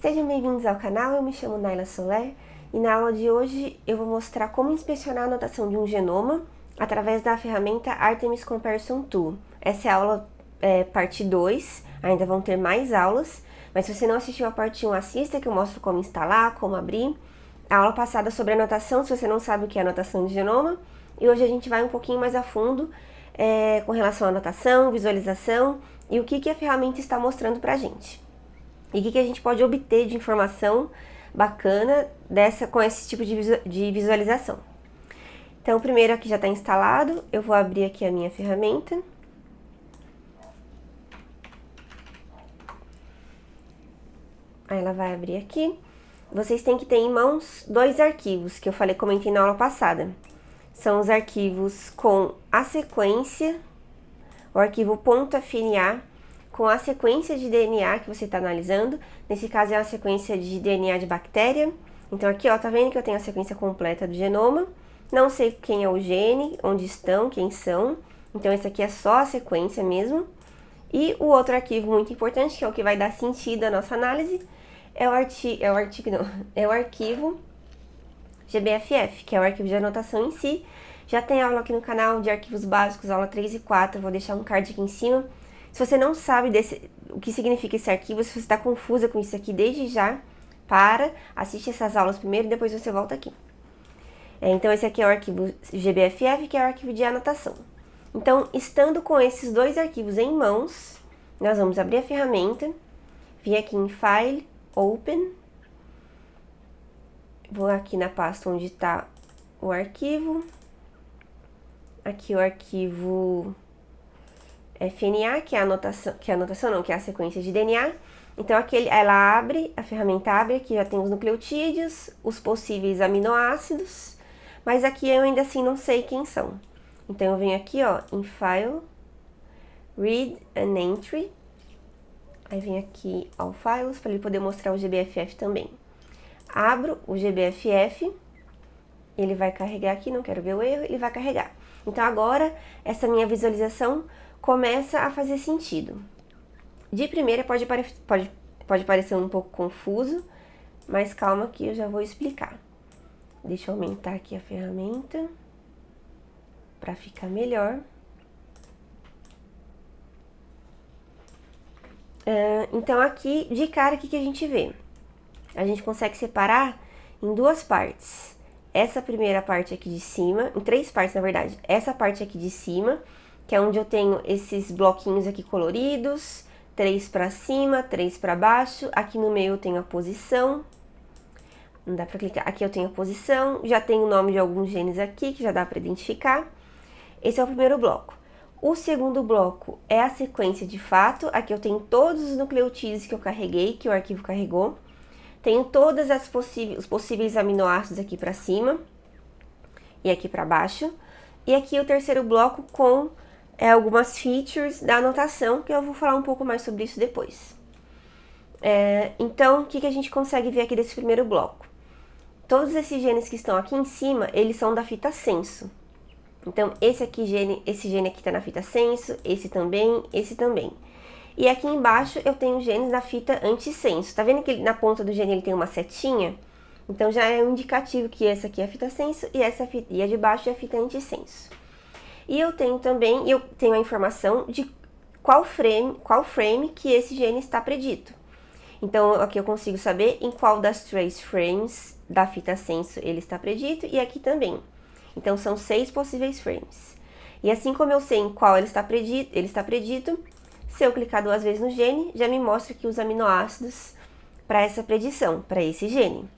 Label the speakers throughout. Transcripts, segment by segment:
Speaker 1: Sejam bem-vindos ao canal, eu me chamo Naila Soler e na aula de hoje eu vou mostrar como inspecionar a anotação de um genoma através da ferramenta Artemis Comparison Tool. Essa é a aula parte 2, ainda vão ter mais aulas, mas se você não assistiu a parte 1, assista que eu mostro como instalar, como abrir. A aula passada sobre anotação, se você não sabe o que é anotação de genoma, e hoje a gente vai um pouquinho mais a fundo com relação à anotação, visualização e o que a ferramenta está mostrando pra gente. E o que a gente pode obter de informação bacana com esse tipo de visualização. Então, primeiro aqui já está instalado, eu vou abrir aqui a minha ferramenta. Aí ela vai abrir aqui. Vocês têm que ter em mãos dois arquivos que eu comentei na aula passada. São os arquivos com a sequência, o arquivo .fna, com a sequência de DNA que você está analisando. Nesse caso é a sequência de DNA de bactéria. Então aqui, ó, tá vendo que eu tenho a sequência completa do genoma. Não sei quem é o gene, onde estão, quem são. Então esse aqui é só a sequência mesmo. E o outro arquivo muito importante, que é o que vai dar sentido à nossa análise, é o arquivo GBFF, que é o arquivo de anotação em si. Já tem aula aqui no canal de arquivos básicos, aula 3 e 4, vou deixar um card aqui em cima. Se você não sabe o que significa esse arquivo, se você está confusa com isso aqui desde já, assiste essas aulas primeiro e depois você volta aqui. Então, esse aqui é o arquivo GBFF, que é o arquivo de anotação. Então, estando com esses dois arquivos em mãos, nós vamos abrir a ferramenta, vir aqui em File, Open. Vou aqui na pasta onde está o arquivo. Aqui o arquivo FNA, que é a sequência de DNA. Então, aqui a ferramenta abre, aqui já tem os nucleotídeos, os possíveis aminoácidos, mas aqui eu ainda assim não sei quem são. Então, eu venho aqui, ó, em File, Read an Entry, aí venho aqui ao Files, para ele poder mostrar o GBFF também. Abro o GBFF, ele vai carregar aqui, não quero ver o erro, ele vai carregar. Então, agora, essa minha visualização começa a fazer sentido. De primeira pode parecer um pouco confuso, mas calma que eu já vou explicar. Deixa eu aumentar aqui a ferramenta para ficar melhor. Então aqui, de cara, o que a gente vê? A gente consegue separar em duas partes. Essa primeira parte aqui de cima, em três partes na verdade. Essa parte aqui de cima, que é onde eu tenho esses bloquinhos aqui coloridos, 3 para cima, 3 para baixo. Aqui no meio eu tenho a posição, não dá para clicar. Aqui eu tenho a posição, já tenho o nome de alguns genes aqui, que já dá para identificar. Esse é o primeiro bloco. O segundo bloco é a sequência de fato. Aqui eu tenho todos os nucleotídeos que eu carreguei, que o arquivo carregou. Tenho todas os possíveis aminoácidos aqui para cima e aqui para baixo. E aqui o terceiro bloco com algumas features da anotação, que eu vou falar um pouco mais sobre isso depois. Então, o que a gente consegue ver aqui desse primeiro bloco? Todos esses genes que estão aqui em cima, eles são da fita senso. Então, esse gene aqui está na fita senso, esse também. E aqui embaixo eu tenho genes da fita antissenso. Tá vendo que na ponta do gene ele tem uma setinha? Então, já é um indicativo que essa aqui é a fita senso e a de baixo é a fita antissenso. E eu tenho a informação de qual frame que esse gene está predito. Então, aqui eu consigo saber em qual das trace frames da fita senso ele está predito e aqui também. Então, são 6 possíveis frames. E assim como eu sei em qual ele está predito, se eu clicar 2 vezes no gene, já me mostra aqui os aminoácidos para essa predição, para esse gene.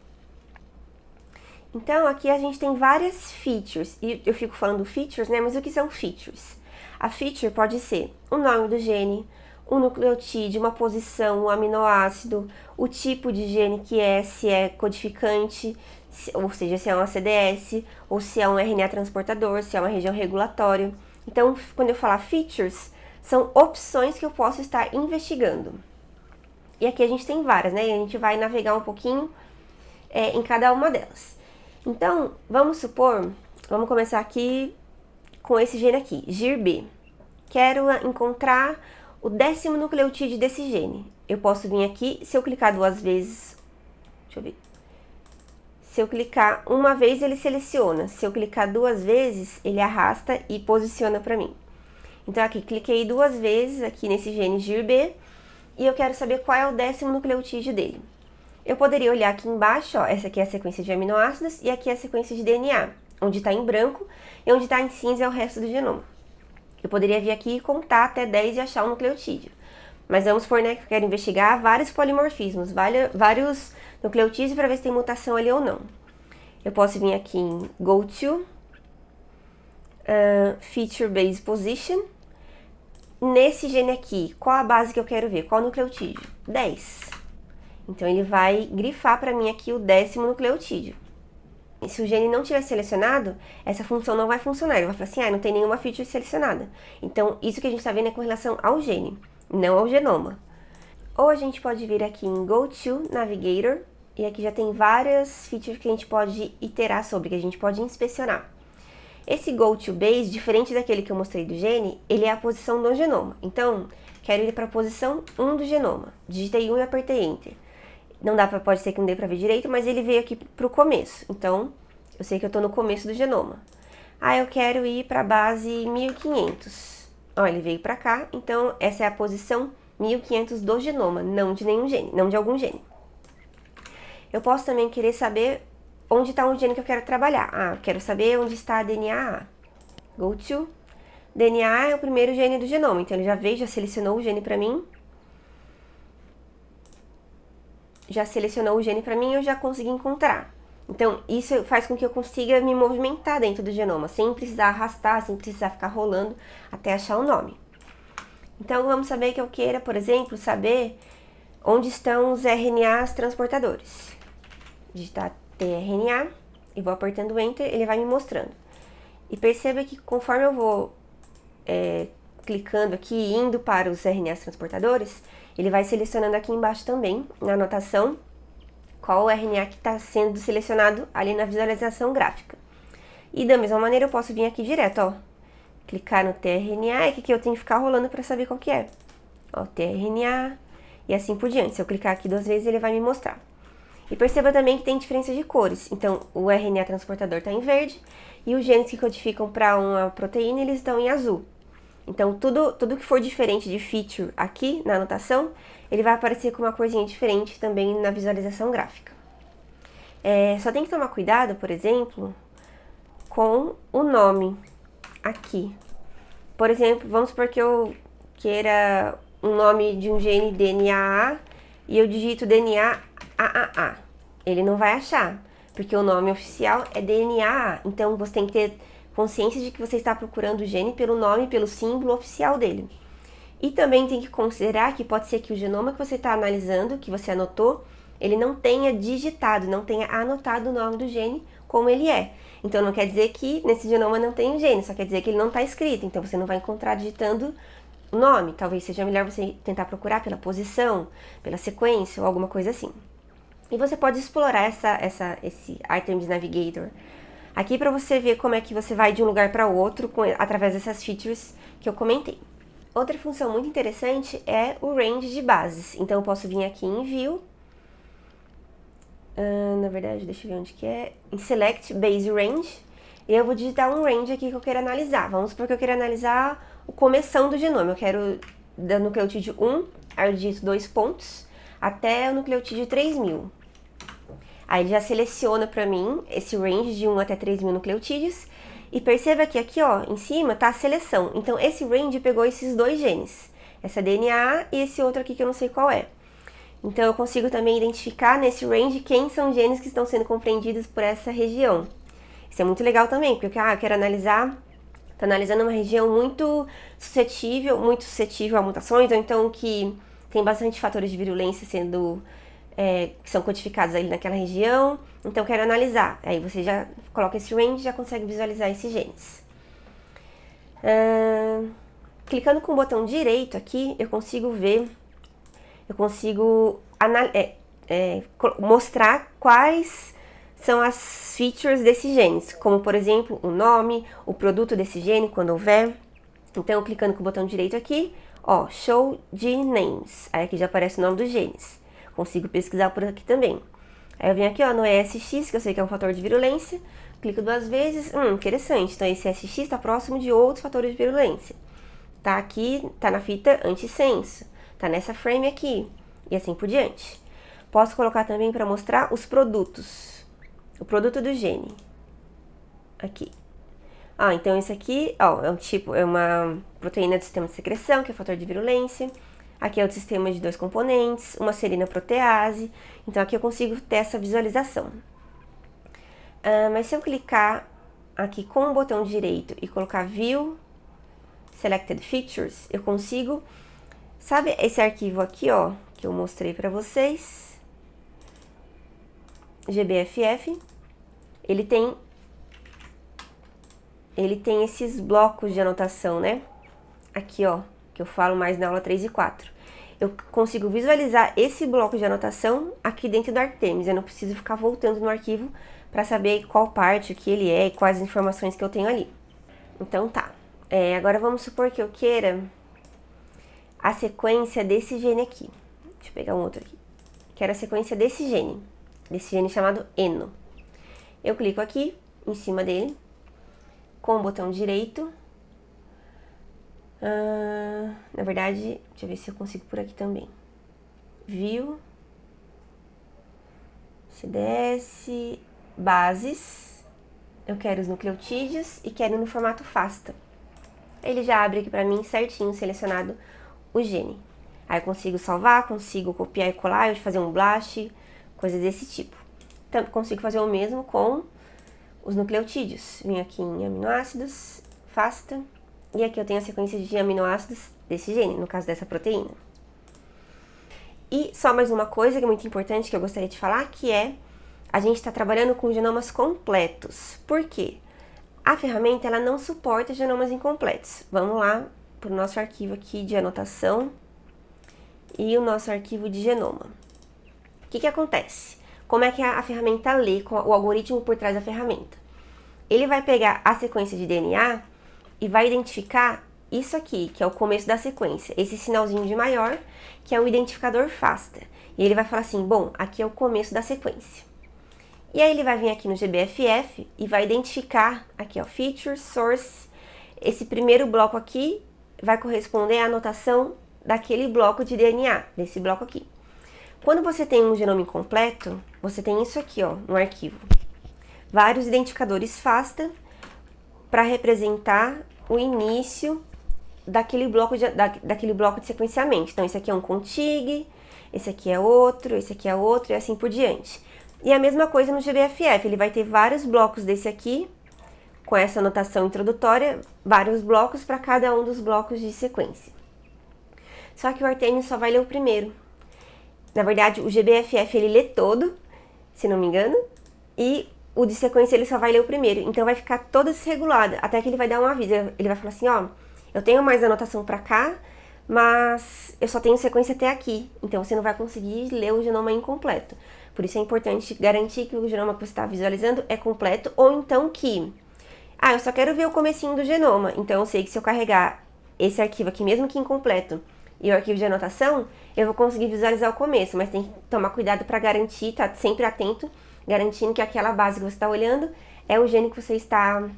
Speaker 1: Então, aqui a gente tem várias features, e eu fico falando features, né, mas o que são features? A feature pode ser o nome do gene, o nucleotídeo, uma posição, um aminoácido, o tipo de gene que se é codificante, ou seja, se é um CDS, ou se é um RNA transportador, se é uma região regulatória. Então, quando eu falar features, são opções que eu posso estar investigando. E aqui a gente tem várias, né, e a gente vai navegar um pouquinho em cada uma delas. Então, vamos começar aqui com esse gene aqui, GIRB. Quero encontrar o 10º nucleotídeo desse gene. eu posso vir aqui, se eu clicar 2 vezes, deixa eu ver. Se eu clicar uma vez, ele seleciona. Se eu clicar 2 vezes, ele arrasta e posiciona para mim. Então, aqui, cliquei 2 vezes aqui nesse gene GIR-B e eu quero saber qual é o 10º nucleotídeo dele. Eu poderia olhar aqui embaixo, ó, essa aqui é a sequência de aminoácidos e aqui é a sequência de DNA, onde está em branco e onde está em cinza é o resto do genoma. Eu poderia vir aqui e contar até 10 e achar um nucleotídeo. Mas vamos supor, né, que eu quero investigar vários polimorfismos, vários nucleotídeos para ver se tem mutação ali ou não. Eu posso vir aqui em Go to, Feature Base Position. Nesse gene aqui, qual a base que eu quero ver? Qual nucleotídeo? 10. Então, ele vai grifar para mim aqui o 10º nucleotídeo. E se o gene não tiver selecionado, essa função não vai funcionar. Ele vai falar assim, não tem nenhuma feature selecionada. Então, isso que a gente está vendo é com relação ao gene, não ao genoma. Ou a gente pode vir aqui em Go to Navigator, e aqui já tem várias features que a gente pode iterar sobre, que a gente pode inspecionar. Esse Go to Base, diferente daquele que eu mostrei do gene, ele é a posição do genoma. Então, quero ir para a posição 1 do genoma. Digitei 1 e apertei Enter. Não dá pode ser que não dê para ver direito, mas ele veio aqui para o começo. Então, eu sei que eu estou no começo do genoma. Eu quero ir para a base 1500. Ó, ele veio para cá, então essa é a posição 1500 do genoma, não de nenhum gene, não de algum gene. Eu posso também querer saber onde está um gene que eu quero trabalhar. Quero saber onde está a DNA. Go to. DNA é o primeiro gene do genoma, então ele já veio, já selecionou o gene para mim. Já selecionou o gene para mim e eu já consegui encontrar. Então, isso faz com que eu consiga me movimentar dentro do genoma, sem precisar arrastar, sem precisar ficar rolando até achar o nome. Então, vamos saber que eu queira, por exemplo, saber onde estão os RNAs transportadores. Digitar tRNA e vou apertando Enter, ele vai me mostrando. E perceba que conforme eu vou clicando aqui e indo para os RNAs transportadores, ele vai selecionando aqui embaixo também, na anotação, qual o RNA que está sendo selecionado ali na visualização gráfica. E da mesma maneira eu posso vir aqui direto, ó, clicar no tRNA, e que eu tenho que ficar rolando para saber qual que é. Ó, tRNA e assim por diante. Se eu clicar aqui 2 vezes, ele vai me mostrar. E perceba também que tem diferença de cores. Então, o RNA transportador está em verde e os genes que codificam para uma proteína, eles estão em azul. Então, tudo que for diferente de feature aqui na anotação, ele vai aparecer com uma corzinha diferente também na visualização gráfica. Só tem que tomar cuidado, por exemplo, com o nome aqui. Por exemplo, vamos supor que eu queira um nome de um gene DNA e eu digito DNA AAA. Ele não vai achar, porque o nome oficial é DNA. Então, você tem que ter consciência de que você está procurando o gene pelo nome, pelo símbolo oficial dele. E também tem que considerar que pode ser que o genoma que você está analisando, que você anotou, ele não tenha digitado, não tenha anotado o nome do gene como ele é. Então, não quer dizer que nesse genoma não tem gene, só quer dizer que ele não está escrito. Então, você não vai encontrar digitando o nome. Talvez seja melhor você tentar procurar pela posição, pela sequência ou alguma coisa assim. E você pode explorar esse Items Navigator aqui para você ver como é que você vai de um lugar para outro através dessas features que eu comentei. Outra função muito interessante é o range de bases. Então, eu posso vir aqui em View. Na verdade, deixa eu ver onde que é. Em Select Base Range. E eu vou digitar um range aqui que eu quero analisar. Vamos supor que eu quero analisar o começão do genoma. Eu quero da nucleotídeo 1, aí eu digito 2 pontos, até o nucleotídeo 3000. Aí ele já seleciona para mim esse range de 1 até 3000 nucleotídeos. E perceba que aqui, ó, em cima tá a seleção. Então, esse range pegou esses 2 genes. Essa DNA e esse outro aqui que eu não sei qual é. Então, eu consigo também identificar nesse range quem são genes que estão sendo compreendidos por essa região. Isso é muito legal também, porque eu quero analisar... Tô analisando uma região muito suscetível a mutações, ou então que tem bastante fatores de virulência que são codificados ali naquela região, então eu quero analisar. Aí você já coloca esse range e já consegue visualizar esses genes. Clicando com o botão direito aqui, eu consigo mostrar quais são as features desses genes, como por exemplo, o nome, o produto desse gene, quando houver. Então, clicando com o botão direito aqui, Ó, show gene names. Aí aqui já aparece o nome dos genes. Consigo pesquisar por aqui também. Aí eu venho aqui, ó, no ESX, que eu sei que é um fator de virulência. Clico 2 vezes. Interessante. Então esse SX está próximo de outros fatores de virulência. Tá aqui, tá na fita antissenso. Tá nessa frame aqui. E assim por diante. Posso colocar também para mostrar os produtos. O produto do gene. Aqui. Então esse aqui, ó, é uma proteína do sistema de secreção, que é fator de virulência. Aqui é o sistema de 2 componentes, uma serina protease. Então aqui eu consigo ter essa visualização. Mas se eu clicar aqui com o botão direito e colocar View Selected Features, eu consigo, sabe esse arquivo aqui, ó, que eu mostrei para vocês, GBFF, ele tem esses blocos de anotação, né? Aqui, ó, que eu falo mais na aula 3 e 4. Eu consigo visualizar esse bloco de anotação aqui dentro do Artemis. Eu não preciso ficar voltando no arquivo para saber qual parte, o que ele é e quais as informações que eu tenho ali. Então tá. Agora vamos supor que eu queira a sequência desse gene aqui. Deixa eu pegar um outro aqui. Quero a sequência desse gene chamado ENO. Eu clico aqui em cima dele com o botão direito. Na verdade, deixa eu ver se eu consigo por aqui também. View, CDS, bases. Eu quero os nucleotídeos e quero no formato FASTA. Ele já abre aqui pra mim certinho, selecionado o gene. Aí eu consigo salvar, consigo copiar e colar, fazer um blast, coisas desse tipo. Então, consigo fazer o mesmo com os nucleotídeos. Vim aqui em aminoácidos, FASTA. E aqui eu tenho a sequência de aminoácidos desse gene, no caso dessa proteína. E só mais uma coisa que é muito importante que eu gostaria de falar, que é a gente está trabalhando com genomas completos. Por quê? A ferramenta ela não suporta genomas incompletos. Vamos lá para o nosso arquivo aqui de anotação e o nosso arquivo de genoma. O que acontece? Como é que a ferramenta lê, com o algoritmo por trás da ferramenta? Ele vai pegar a sequência de DNA e vai identificar isso aqui, que é o começo da sequência, esse sinalzinho de maior, que é o identificador FASTA. E ele vai falar assim, bom, aqui é o começo da sequência. E aí ele vai vir aqui no GBFF e vai identificar, aqui ó, Feature, Source, esse primeiro bloco aqui vai corresponder à anotação daquele bloco de DNA, desse bloco aqui. Quando você tem um genoma incompleto, você tem isso aqui ó, no arquivo. Vários identificadores FASTA para representar o início daquele bloco de sequenciamento. Então, esse aqui é um contig, esse aqui é outro e assim por diante. E a mesma coisa no GBFF, ele vai ter vários blocos desse aqui, com essa anotação introdutória, vários blocos para cada um dos blocos de sequência. Só que o Artemis só vai ler o primeiro. Na verdade, o GBFF ele lê todo, se não me engano, e o de sequência ele só vai ler o primeiro. Então vai ficar toda desregulada, até que ele vai dar um aviso. Ele vai falar assim, ó, eu tenho mais anotação pra cá, mas eu só tenho sequência até aqui. Então você não vai conseguir ler o genoma incompleto. Por isso é importante garantir que o genoma que você está visualizando é completo, ou então que, eu só quero ver o comecinho do genoma. Então eu sei que se eu carregar esse arquivo aqui, mesmo que incompleto, e o arquivo de anotação, eu vou conseguir visualizar o começo, mas tem que tomar cuidado para garantir, tá sempre atento, garantindo que aquela base que você está olhando é o gene que você está,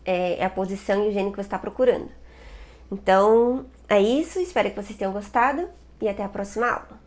Speaker 1: é a posição e o gene que você está procurando. Então, é isso, espero que vocês tenham gostado e até a próxima aula.